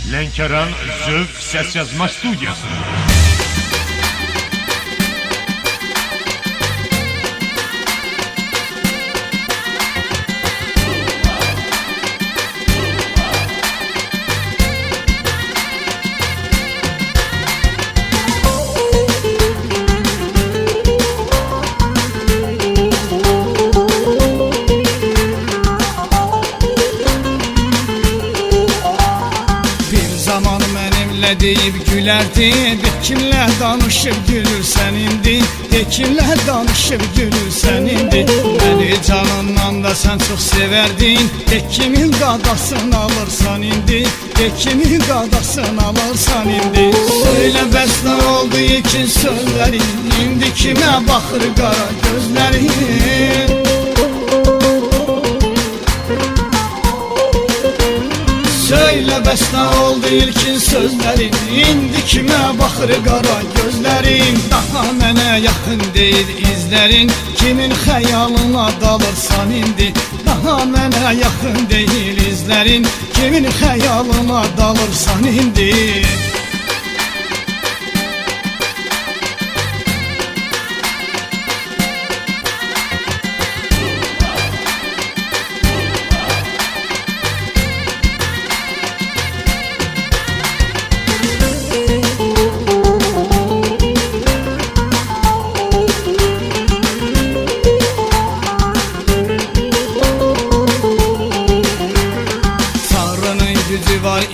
Lənkəran Zövq Səs Yazma Studiyası. Deyib gülərdi, kimlə danışıb gülürsən indi, kimlə danışıb gülürsən indi. Məni canından da sən çox sevərdin, kimin qadasını alırsan indi, kimin qadasını alırsan indi. Söylə bəs nə oldu ikin sözlərin, indi kimə baxır qara gözlərin. Söylə bəs nə oldu ilkin sözlərin, indi kimə baxır qara gözlərin. Daha mənə yaxın deyil izlərin, kimin xəyalına dalırsan indi. Daha mənə yaxın deyil izlərin, kimin xəyalına dalırsan indi.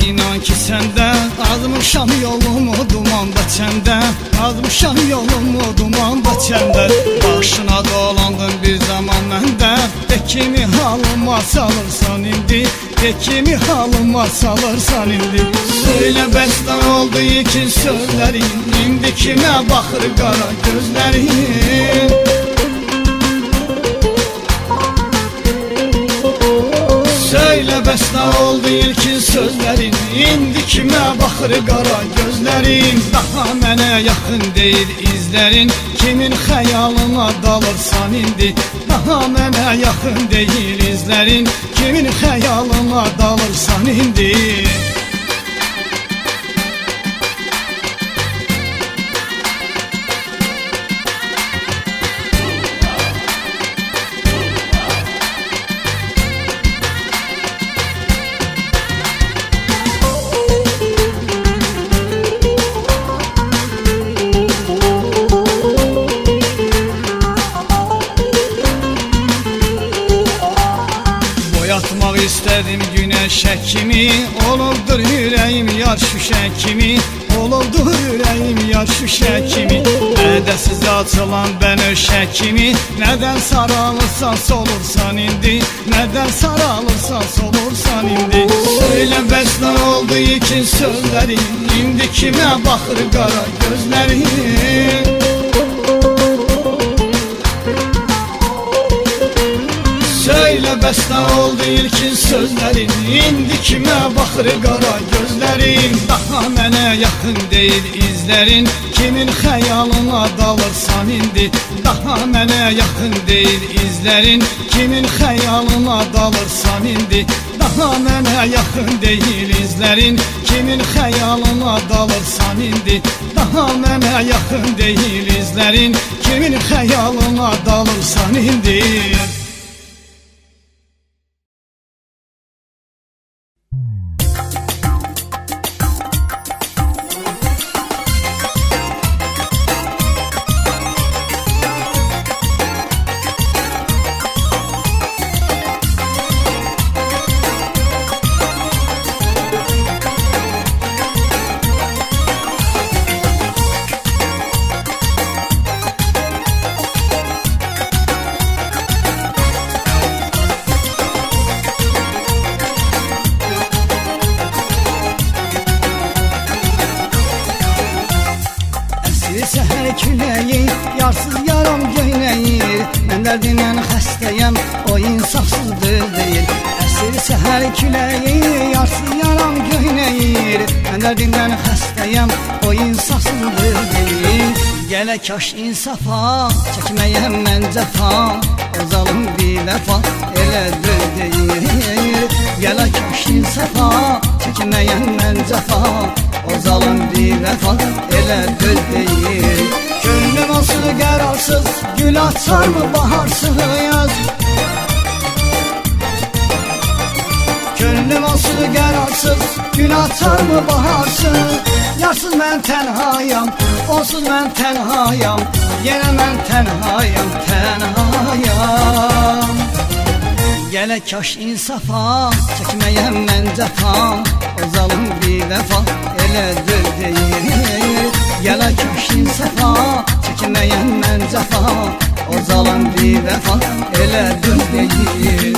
İnan ki səndə azmışam yolumu dumanda çəndə, azmışam yolumu dumanda çəndə. Başına dolandın bir zaman məndə, kimi halıma salırsan indi, kimi halıma salırsan indi. Söylə bəs nə oldu ikin sözlərin, indi kimə baxır qara gözlərin. Söylə bəs nə oldu ilkin sözlərin, indi kimə baxır qara gözlərin. Daha mənə yaxın deyil izlərin, kimin xəyalına dalırsan indi. Daha mənə yaxın deyil izlərin, kimin xəyalına dalırsan indi. Yatmaq istədim günəşə kimi, olubdur ürəyim yar şüşə kimi, olubdur ürəyim yar şüşə kimi. Nədəsiz açılan bənövşə kimi, nədən saralırsan solursan indi, nədən saralırsan solursan indi. Söylə bəs nə oldu ikin sözlərin, indi kimə baxır qara gözlərin. Söylə bəs nə oldu ilkin sözlərin, indi kimə baxır qara gözlərin. Daha mənə yaxın deyil izlərin, kimin xəyalına dalırsan indi. Daha mənə yaxın deyil izlərin, kimin xəyalına dalırsan indi. Daha mənə yaxın deyil izlərin, kimin xəyalına dalırsan indi. Daha mənə yaxın deyil izlərin, kimin xəyalına dalırsan indi. Səhər küləyi, yarsız yaram göynəyir. Mən dərdindən xəstəyəm, o insafsızdır deyil. Əsir səhər küləyi, yarsız yaram göynəyir. Mən dərdindən xəstəyəm, o insafsızdır deyil. Gələ kaş insafa, çəkməyəm mən cəfa. O zalım bir vəfa, elə deyir. Gələ kaş insafa, çəkməyəm mən cəfa, o zalım bir vəfa elə düz deyil. Könlüm olsun qərarsız, gül açar mı baharsız yaz. Könlüm olsun qərarsız, gül açar mı baharsız. Yarsız mən tənhayam, onsuz mən tənhayam, yenə mən tənhayam, tənhayam. Gələ kaş insafa, çəkməyəm mən cəfa, o zalım bir vəfa elə düz deyil. Gələ kaş insafa, çəkməyəm mən cəfa, o zalım bir vəfa elə düz deyil.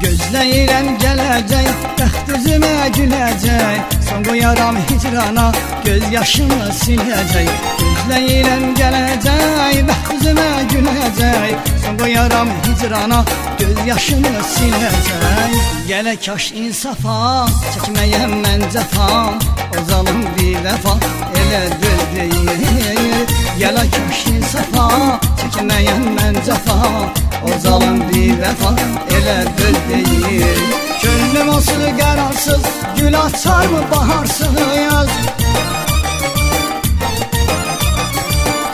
Gözləyirəm gələcək, bəxt üzümə güləcək, son qoyaram hicrana, göz yaşımı siləcək. Gözləyirəm gələcək, bəxt üzümə güləcək, son qoyaram hicrana, göz yaşımı siləcək. Gələ kaş insafa, çəkməyəm mən cəfa, o zalım bir vəfa elə düz deyil. Gələ kaş insafa, çəkməyəm mən cəfa, o zalım bir vəfa elə düz deyil. Könlüm olsun qərarsız, gül açar mı baharsız yaz.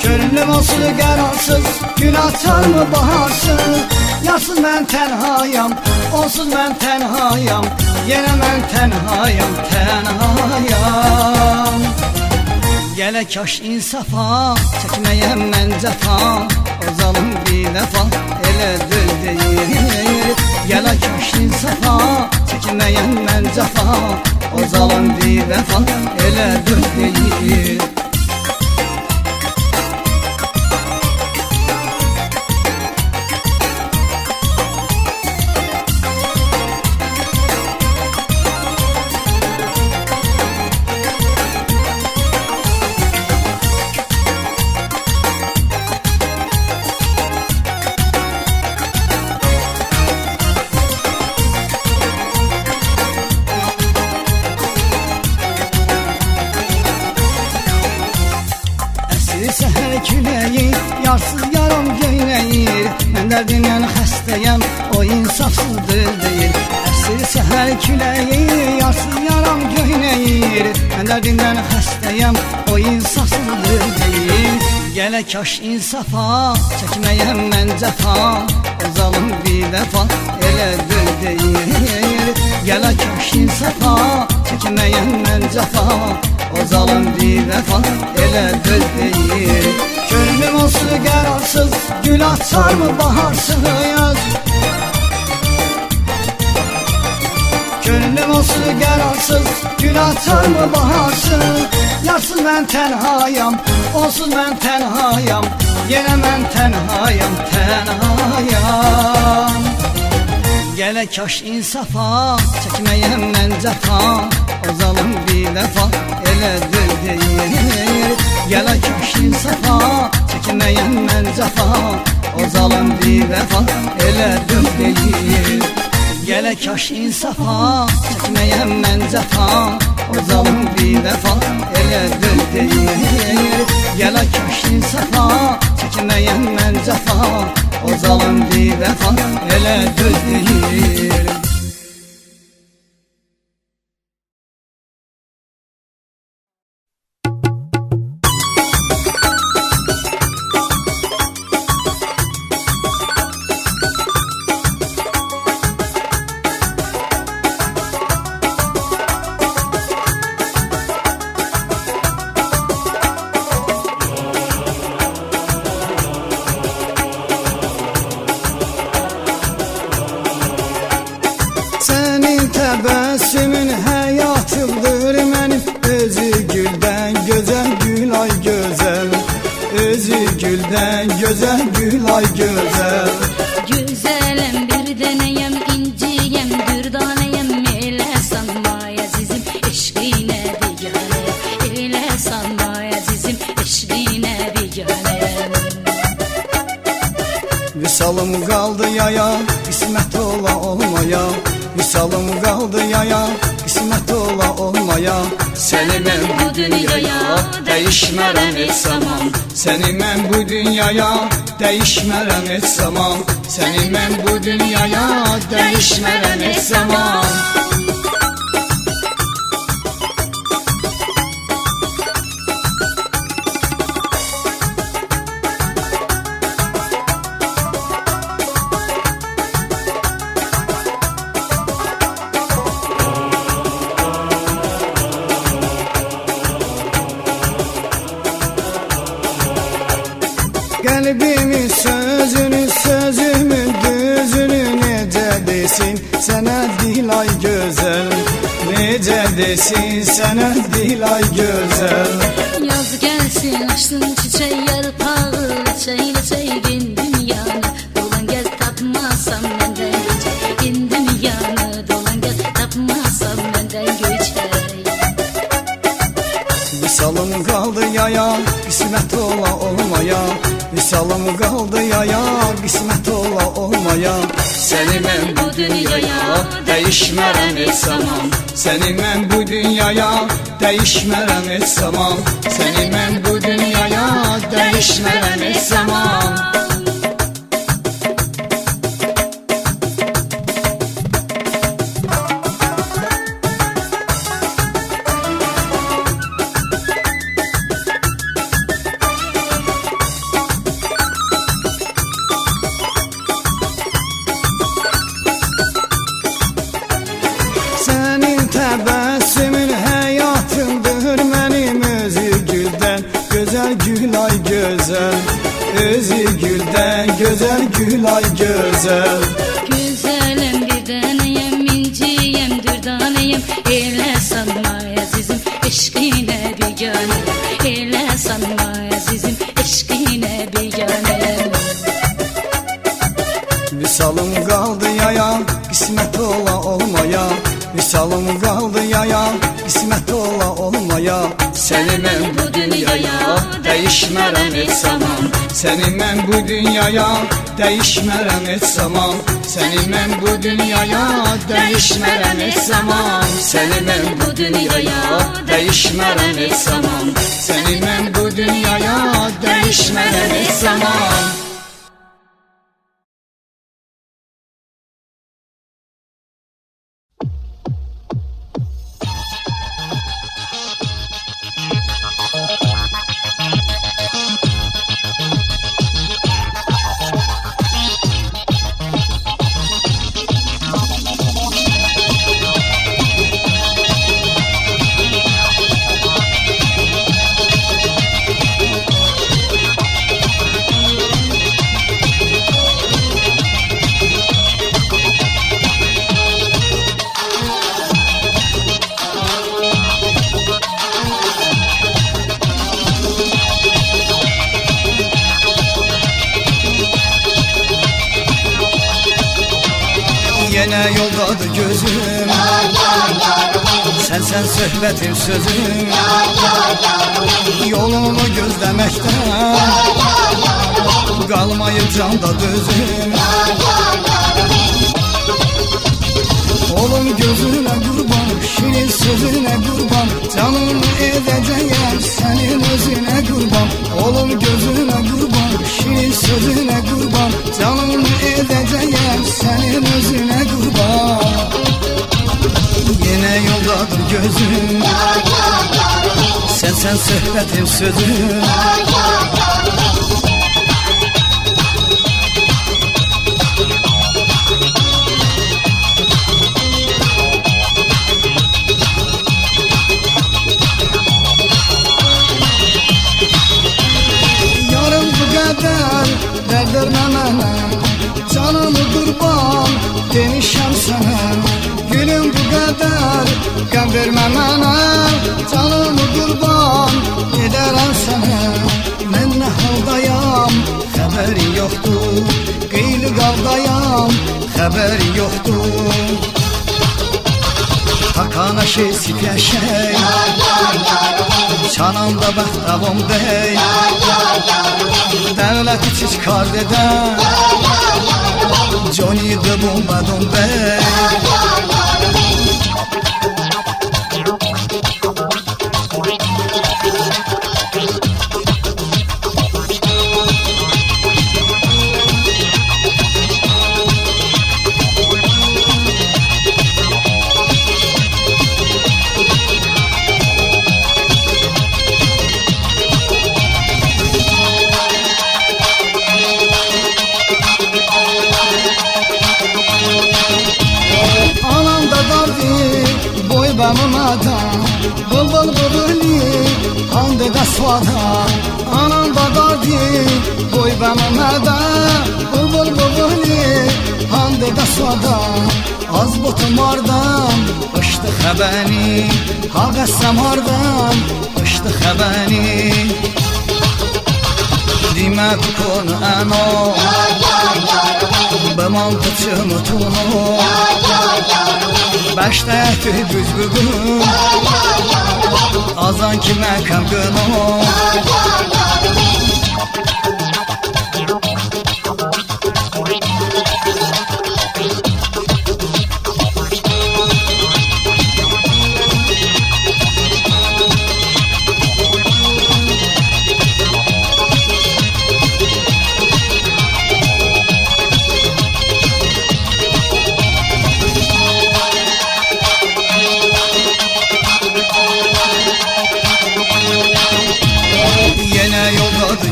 Könlüm olsun qərarsız, gül açar mı baharsız. Yarsız mən tənhayam, onsuz mən tənhayam, yenə mən tənhayam, tənhayam. Gələ kaş insafa, çəkməyəm mən cəfa, o zalım bir vəfa elə düz deyil. Gələ kaş insafa, çəkməyəm mən cəfa, o zalım bir vəfa elə düz deyil. Səhər küləyi, yarsız yaram göynəyir, mən dərdindən xəstəyəm, o insafsızdır deyil. Əsir səhər küləyi, yarsız yaram göynəyir, mən dərdindən xəstəyəm, o insafsızdır deyil. Gələ kaş insafa, çəkməyəm mən cəfa, o zalım bir vəfa elə düz deyil. Gələ kaş insafa, çəkməyəm mən cəfa, o zalım bir vəfa elə düz deyil. Könlüm olsun qərarsız, gül açar mı baharsız yaz. Könlüm olsun qərarsız, gül açar mı baharsız. Yarsız mən tənhayam, onsuz mən tənhayam, yenə mən tənhayam, tənhayam. Gələ kaş insafa, çəkməyəm mən cəfa, o zalım bir vəfa elə düz deyil. Gələ kaş insafa, çəkməyəm mən cəfa, o zalım bir vəfa elə düz deyil. Gələ kaş insafa, çəkməyəm mən cəfa, o zalım bir vəfa elə düz deyil. Gələ kaş insafa, çəkməyəm mən cəfa, o zalım bir vəfa elə düz deyil. Təbəssümün həyatımdır mənim, özü güldən gözəl, gül ay gözəl. Özü güldən gözəl, gül ay gözəl. Güzələm bir dənəyəm, inciyəm, dürdanəyəm, elə sanma əzizim. qismət ola olmaya. Səni mən bu dünyaya dəyişmərəm heç zaman. Səni mən bu dünyaya dəyişmərəm heç zaman. Səni mən bu dünyaya dəyişmərəm heç zaman. Qəlbimin sözünü, sözümün düzünü necə desin sənə dilay gözəl. Necə desin sənə dilay gözəl. Yaz gəlsin, açsın çiçək yarpağı, leçək dünyanı. Dolan gəl tapmasam məndən göçək, dünyanı. Dolan gəl tapmasam məndən göçək. Visalım qaldı yaya, qismət ola olmaya. Visalım qaldı yaya, qismət ola olmaya. Səni mən bu dünyaya dəyişmərəm heç zaman. Səni mən bu dünyaya dəyişmərəm heç zaman. Səni mən bu dünyaya dəyişmərəm heç zaman. Sənin təbəssümün həyatımdır mənim özü güldən. Gözəl gül ay gözəl, özü güldən gözəl gül ay gözəl. Gözələm bir dənəyəm, inciyəm, dürdanəyəm. Elə sanma əzizim, eşqinə biganəyəm. Elə sanma əzizim, eşqinə biganəyəm. Visalım qaldı yaya, qismət ola olmaya. Visalım qaldı yaya, qismət ola olmaya. Səni mən bu dünyaya dəyişmərəm heç zaman. Səni mən bu dünyaya dəyişmərəm heç zaman. Səni mən bu dünyaya dəyişmərəm heç zaman. Səni mən bu dünyaya dəyişmərəm heç zaman. Səni mən bu dünyaya dəyişmərəm heç zaman. Yenə yoldadır gözüm, sən söhbətim sözüm. Yolumu gözləməkdən qalmayıb canda dözüm. Olum gözünə qurban, şirin sözünə qurban. Canımı edəcəyəm sənin özünə qurban. Olum gözünə qurban, şirin sözünə qurban. Canımı edəcəyəm sənin özünə qurban. Yenə yoldadır gözüm, sən söhbətim sözüm. Yarım bu qədər dərdirmə mənə, canımı qurban demişəm sənə. Gülüm bu qədər qəm vermə mənə, canımı qurban edərəm sənə. Mən nə haldayam, xəbəri yoxdur, qeyli qaldayam, xəbəri yoxdur. Takana şey sipyaşey, çananda bəxtəvom bey. Dəvləti çıxar dedən, Johnny de Bombadon bey. mədən Bulbul bubuli Hande də svada Anam badardi Qoy mədən Bulbul bubuli Hande də svada Az botum ardan Işdı xəbəni Ha qəssəm ardan Işdı xəbəni Dime konu eno Be mantıçımı tunu Beşte ehti düz bugün Azan kime kem günü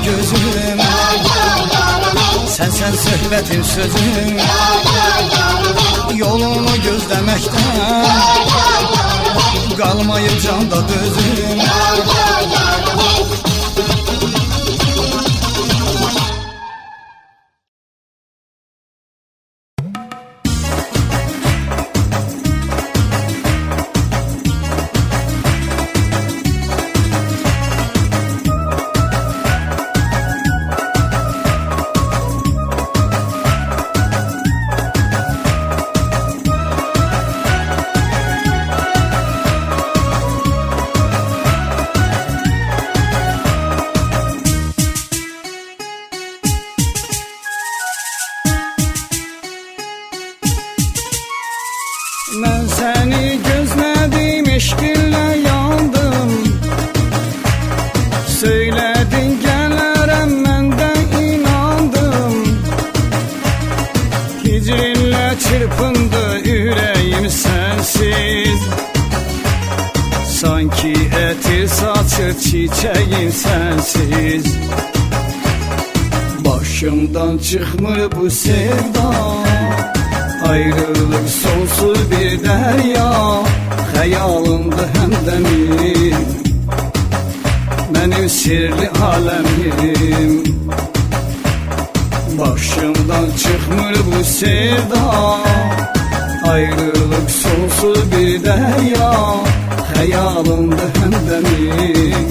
Gözüm Sen söhbətim sözüm Yolunu gözləməkdən Qalmayıb canda dözüm Mən səni gözlədim, eşqinlə yandım Söylədin gələrəm, mən də inandım Hicrinlə çırpındı ürəyim sənsiz Sanki ətir saçır çiçəyin sənsiz Başımdan çıxmır bu sevda Ayrılık sonsuz bir derya Xəyalımdı həmdəmim Mənim sirli aləmim Başımdan çıxmır bu sevda Ayrılık sonsuz bir derya Xəyalımdı həmdəmim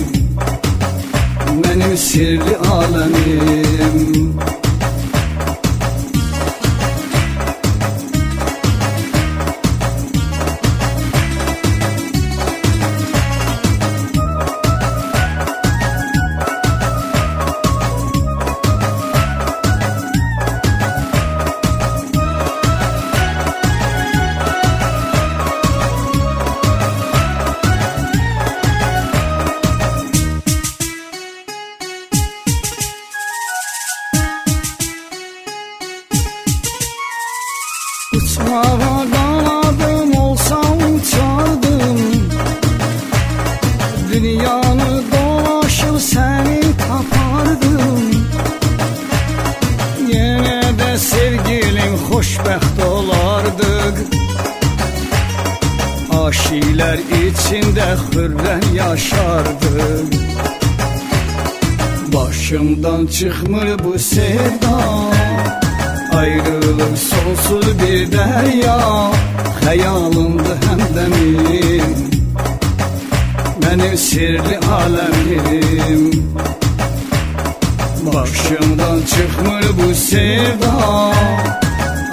Mənim sirli aləmim Uçmağa qanadım olsa uçardım Dünyanı dolaşıp səni tapardım Yenə də sevgilim xoşbəxt olardıq Aşiqlər içində xürrəm yaşardıq Başımdan çıxmır bu sevda Ayrılık sonsuz bir derya Xəyalımdı həmdəmim Mənim sirli aləmim Başımdan çıxmır bu sevda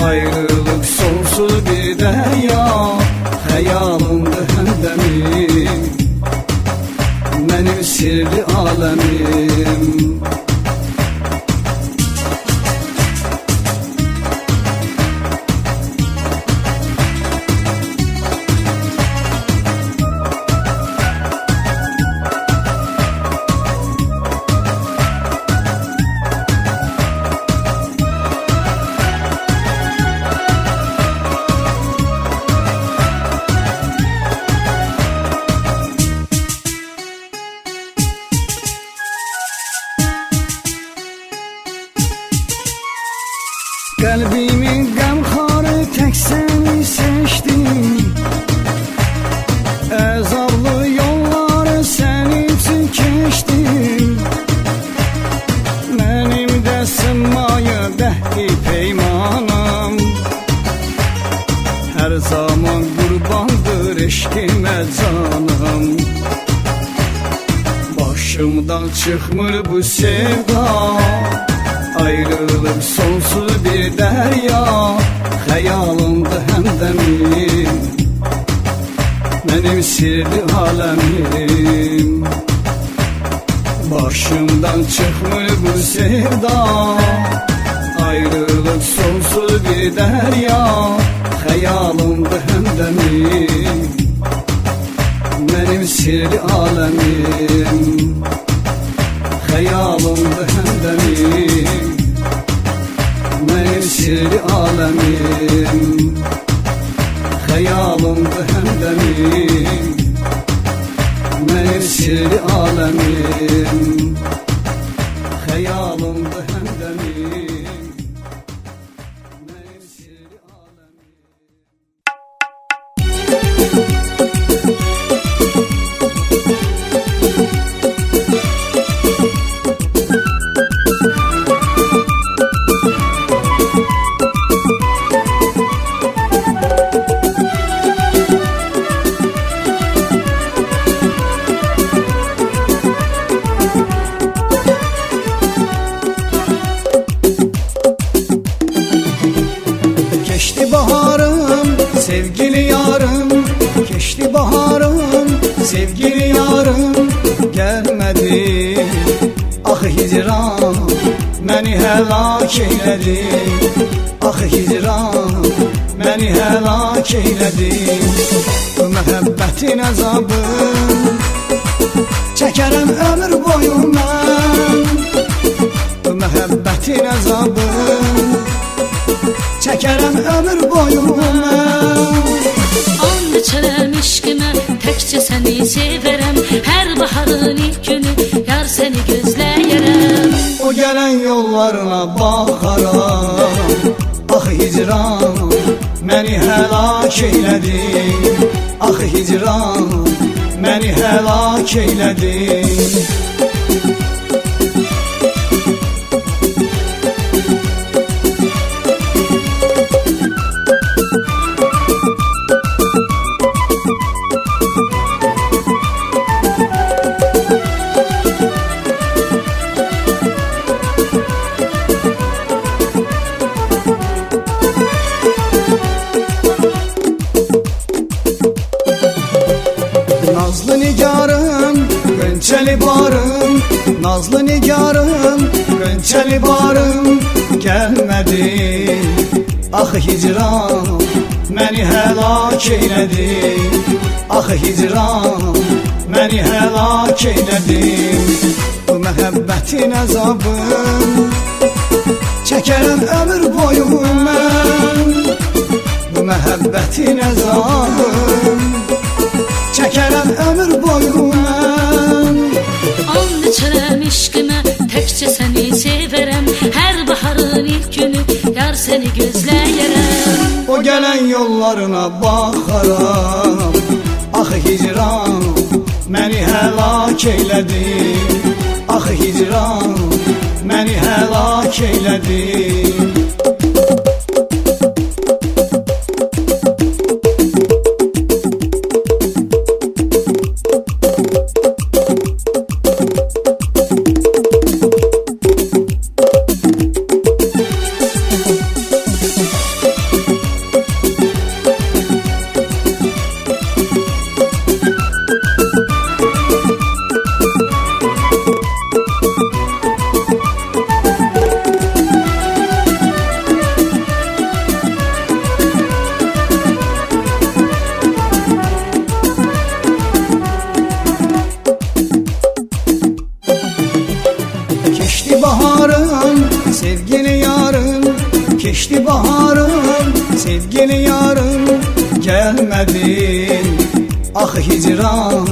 Ayrılık sonsuz bir derya Xəyalımdı həmdəmim Mənim sirli aləmim canım. Başımdan çıkmır bu sevda, ayrılık sonsuz bir derya. Xəyalımda həmdəmim, mənim sirli aləmim. Başımdan çıkmır bu sevda, ayrılık sonsuz bir derya. Xəyalımda həmdəmim, mənim sirli aləmim. Xəyalımda həmdəmim, mənim sirli aləmim. Xəyalımda həmdəmim, mənim sirli aləmim. Xəyalımda həmdəmim, mənim sirli aləmim. Geçti baharım, sevgili yarım. Geçti baharım, sevgili yarım. Gelmedi, ah hicran, məni həlak eylədi. Ah hicran, məni həlak eylədi. Bu məhəbbətin əzabın çəkərəm ömür boyu mən. Bu məhəbbətin əzabın çəkərəm ömür boyu mən. And içərəm eşqimə, təkcə səni sevərəm. Hər baharın ilk günü yar səni gözləyərəm. O gələn yollarına baxaram, ah hicran, məni həlak eylədi. Ah hicran, məni həlak eylədi. Nazlı nigarım, gönçeli barım. Nazlı nigarım, gönçeli barım. Gelmedi, ah hicran, məni həlak eylədi. Ah hicran, məni həlak eylədi. Bu məhəbbətin əzabın çəkərəm ömür boyu mən. Bu məhəbbətin əzabın çəkərəm ömür boyu mən. And içərəm eşqimə, təkcə səni sevərəm. Hər baharın ilk günü yar səni gözləyərəm. O gələn yollarına baxaram, ah hicran, məni həlak eylədi. Ah hicran, məni həlak eylədi. Geçti baharım, sevgili yarım. Geçti baharım, sevgili yarım. Gelmedin, ah hicran,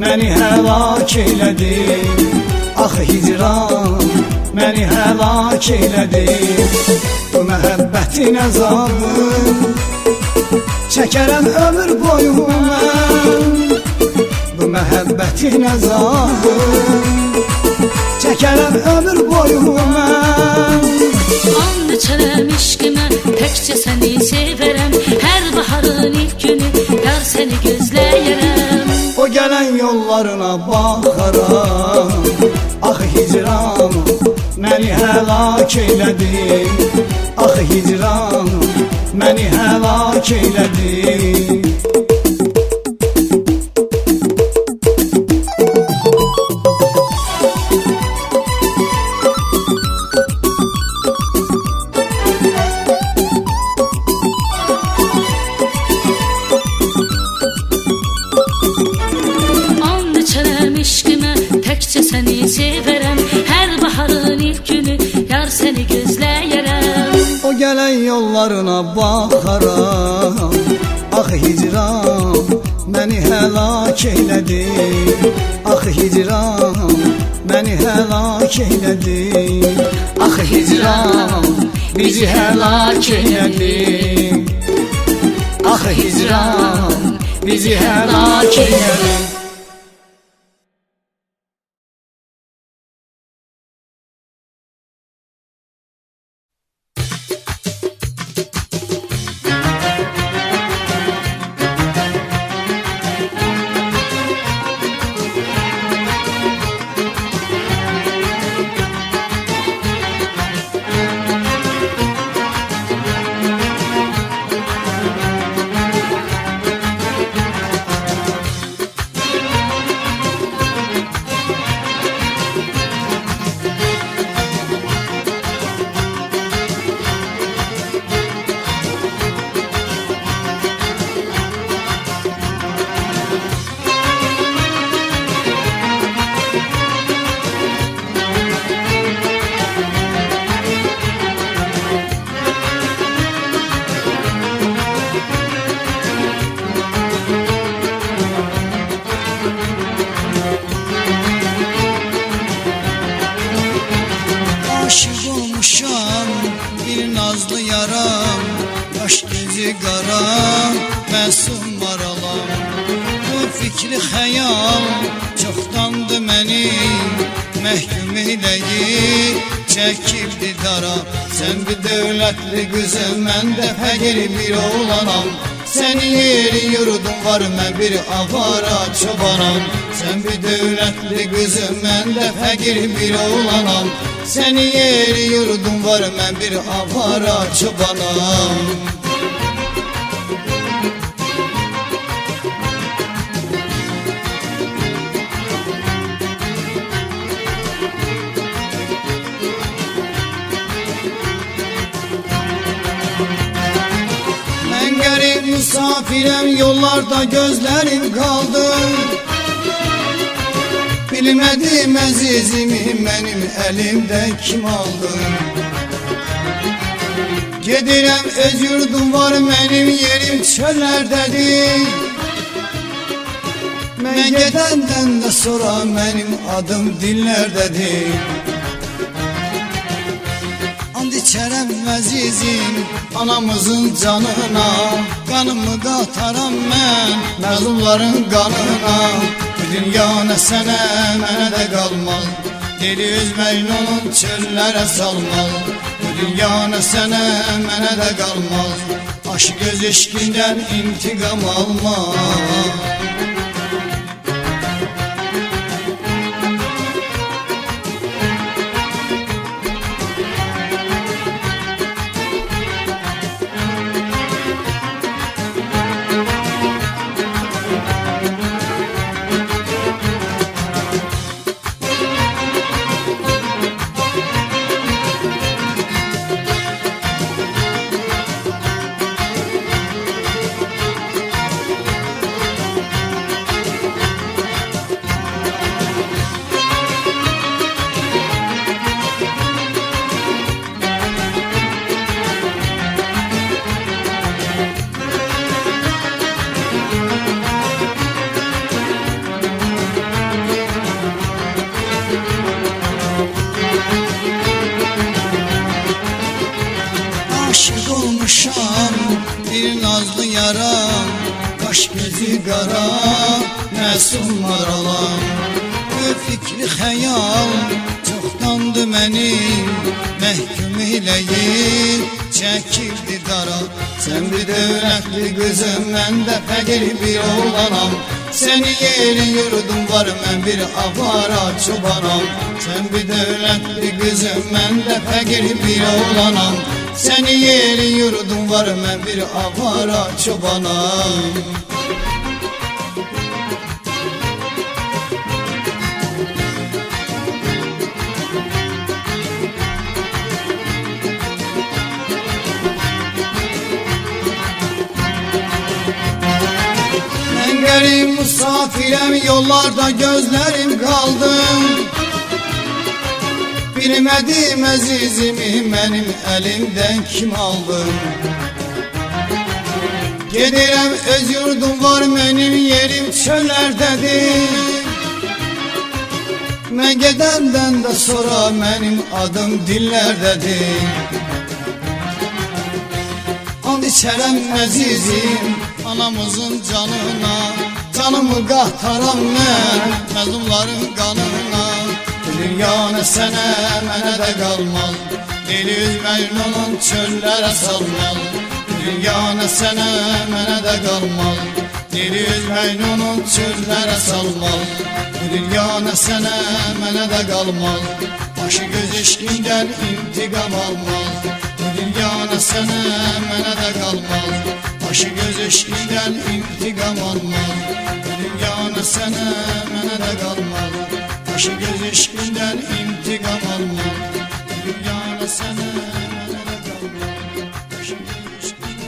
məni həlak eylədi. Ah hicran, məni həlak eylədi. Bu məhəbbətin əzabın çəkərəm ömür boyu mən. Bu məhəbbətin əzabın çəkərəm ömür boyu mən. And içərəm eşqimə, təkcə səni sevərəm. Hər baharın ilk günü yar səni gözləyərəm. yollarına baxaram. Ax hicran məni həlak eylədin. Ax hicran məni həlak eylədin. And içərəm eşqimə, təkcə səni sevərəm. Hər baharın ilk günü yar səni gözləyərəm. O gələn yollarına baxaram. Ax hicran məni həlak eylədin. Ax hicran məni həlak eylədin. Ax hicran bizi həlak eylədin. Ax hicran bizi həlak eylədin. Aşık olmuşam bir nazlı yaram. Kaş gözü qara məsum maralam. Bu fikri xəyal çoxdandı məni məhkum eləyib çəkib didara. Sən bir dövlətli qızım, mən də fəqir bir oğlanam. Sənin yeri yurdun var, mən bir avara çobanam. Sən bir dövlətli qızım, mən də fəqir bir oğlanam. Sənin yeri yurdun var, mən bir avara çobanam. Mən qərib misafirəm, yollarda gözlərim qaldı. Bilmədim əzizimi mənim əlimdə kim aldı. Gedirəm öz yurdum var, mənim yerim çöllərdədir. Mən gedəndən də sonra mənim adım dillərdədir. And içərəm əzizim anamızın canına. Qanımı qataram mən məzlumların qanına. Bu dünya nə sənə, mənə də qalmaz. Deli öz Məcnunun çöllərə salmaz. Bu dünya nə sənə, mənə də qalmaz. Aşıq öz eşqindən intiqam almaz. bir nazlı yaram, kaş gözü qara, məsum maralam. Bu fikri xəyal çoxdandı məni məhkum eləyib çəkildi dara. Sən bir dövlətli qızım, mən də fəqir bir oğlanam. Səni yerin yurdum var, mən bir avara çobanam. Sən bir dövlətli qızım, mən də fəqir bir oğlanam. Səni yerin yurdum var, mən bir avara çobanam. Qərib musafirəm, yollarda gözlərim qaldı. Bilmədim əzizimi mənim əlimdən kim aldı. Gedirəm öz yurdum var, mənim yerim çöllərdədir. Mən gedəndən də sonra mənim adım dillərdədir. And içərəm əzizim anamızın canına, canımı qahtaram mən məzlumların qanına. Dünyanı sənə, mənə də qalmaz, dili üz Məcnunun çöllərə salmaz. Dünyanı sənə, mənə də qalmaz, dili üz Məcnunun çöllərə salmaz. Dünyanı sənə, mənə də qalmaz, başı göz eşqindən intiqam almaz. Dünyanı sənə, mənə də qalmaz, başı göz eşqindən intiqam almaz. Dünyanı sənə, mənə də qalmaz, başı göz eşqindən intiqam almaz. Dünyanı sənə, mənə də qalmaz, başı göz eşqindən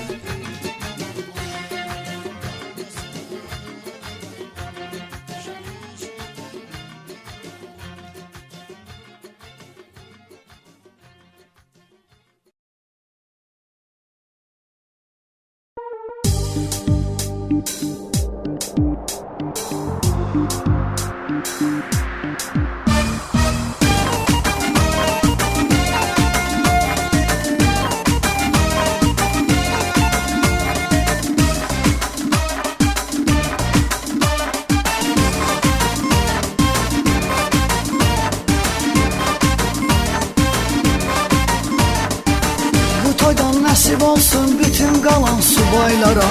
Nəsib olsun bütün qalan subaylara,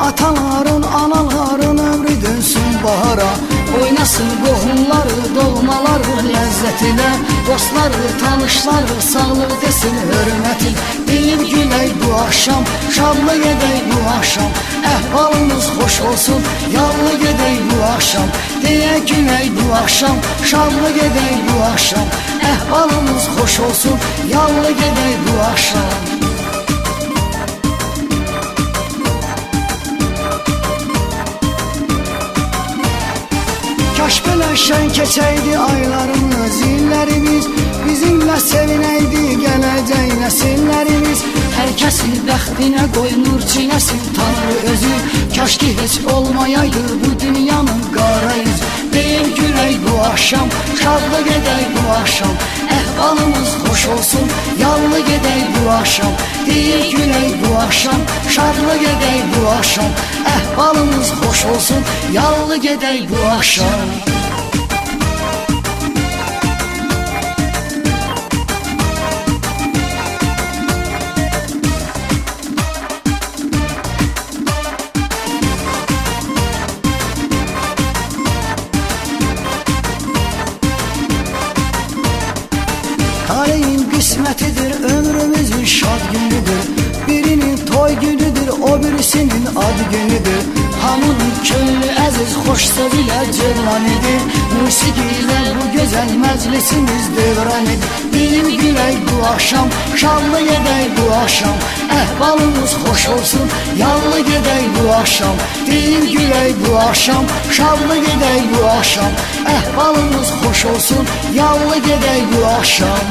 ataların, anaların ömrü dönsün bahara. Oynasın qohumları, doğmaları ləzzətinə, dostları, tanışları sağlıq desin hörmətin. Deyim gülək bu axşam, şadlı gedək bu axşam. Əhvalımız xoş olsun, yallı gedək bu axşam. Deyə gülək bu axşam, şadlı gedək bu axşam. Əhvalımız xoş olsun, yallı gedək bu axşam. Kaş belə şən keçəydi aylarımız, illərimiz. Bizimlə sevinəydi gələcək nəsillərimiz. Hər kəsin bəxtinə qoynur çiynəsin Tanrı özü. Kaş ki heç olmayaydı bu dünyanın qara yüzü. Deyim gülək bu axşam, şadlı gedək bu axşam. Əhvalımız xoş olsun, yallı gedək bu axşam. Deyim gülək bu axşam, şadlı gedək bu axşam. Əhvalımız xoş olsun, yallı gedək bu axşam. Taleyin qismətidir, ömrümüzün şad günüdür. Birinin toy günüdür, o birisinin ad günüdür. Hamının könlü əziz, xoş sevilə cövlan edir. Musiqi ilə bu gözəl məclisimiz dövran edir. Deyim gülək bu axşam, şadlı gedək bu axşam. Əhvalımız xoş olsun, yallı gedək bu axşam. Deyim gülək bu axşam, şadlı gedək bu axşam. Əhvalımız xoş olsun, yallı gedək bu axşam.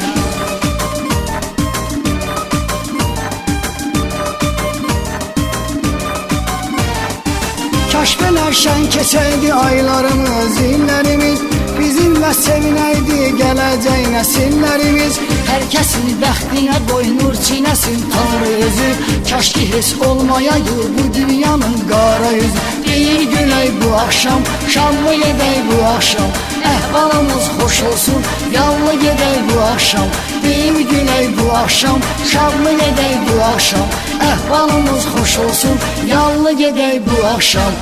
Kaş belə şən keçəydi aylarımız, illərimiz. Bizimlə sevinəydi gələcək nəsillərimiz. Hər kəsin bəxtinə qoynur çiynəsin Tanrı özü. Kaş ki heç olmayaydı bu dünyanın qara yüzü. Deyir gülək bu axşam, şadlı gedək bu axşam. Əhvalımız xoş olsun, yallı gedək bu axşam. deyim gülək bu axşam, şadlı gedək bu axşam, əhvalımız xoş olsun, yallı gedək bu axşam.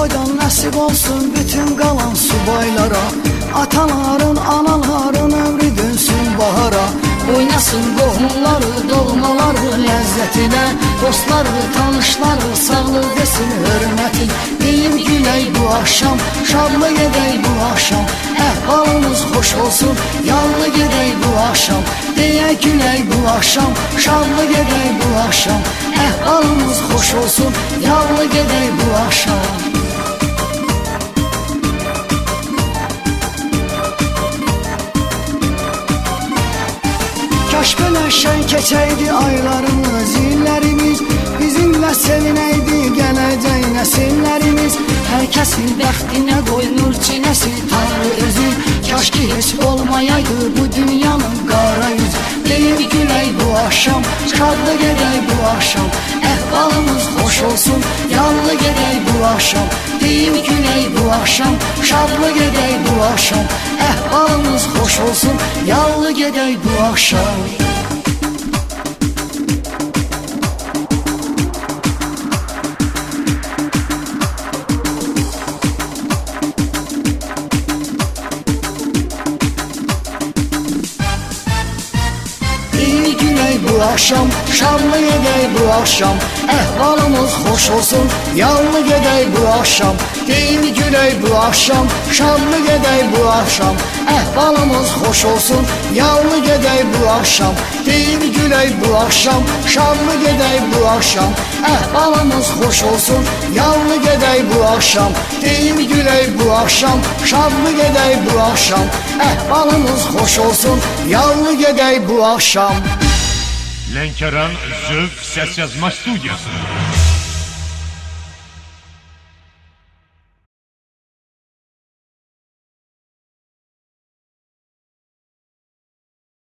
Toydan nəsib olsun bütün qalan subaylara, ataların, anaların ömrü dönsün bahara. Oynasın qohumları, doğmaları ləzzətinə, dostları, tanışları sağlıq desin hörməti. Deyim gülək bu axşam, şadlı gedək bu axşam, əhvalımız xoş olsun, yallı gedək bu axşam. Deyə gülək bu axşam, şadlı gedək bu axşam, əhvalımız xoş olsun, yallı gedək bu axşam. Kaş belə şən keçəydi aylarımız, illərimiz, bizimlə sevinəydi gələcək nəsillərimiz. Hər kəsin bəxtinə qoynur çinəsi Tanrı özü, kaş ki heç olmayaydı bu dünyanın qara yüz. Deyir gülək bu axşam, şadlı gedək bu axşam, əhvalımız xoş olsun, yallı gedək bu axşam. Deyir gülək bu axşam, şadlı gedək bu axşam, əhvalımız xoş olsun, yallı gedək bu axşam. Bu axşam, şadlı gedək bu axşam, əhvalımız xoş olsun, yallı gedək bu axşam. Deyim gülək bu axşam, şadlı gedək bu axşam, əhvalımız xoş olsun, yallı gedək bu axşam. Deyim gülək bu axşam, şadlı gedək bu axşam, əhvalımız xoş olsun, yallı gedək bu axşam. Deyim gülək bu axşam, şadlı gedək bu axşam, əhvalımız xoş olsun, yallı gedək bu axşam. Lənkəran Zövq Səs Yazma Studiyası.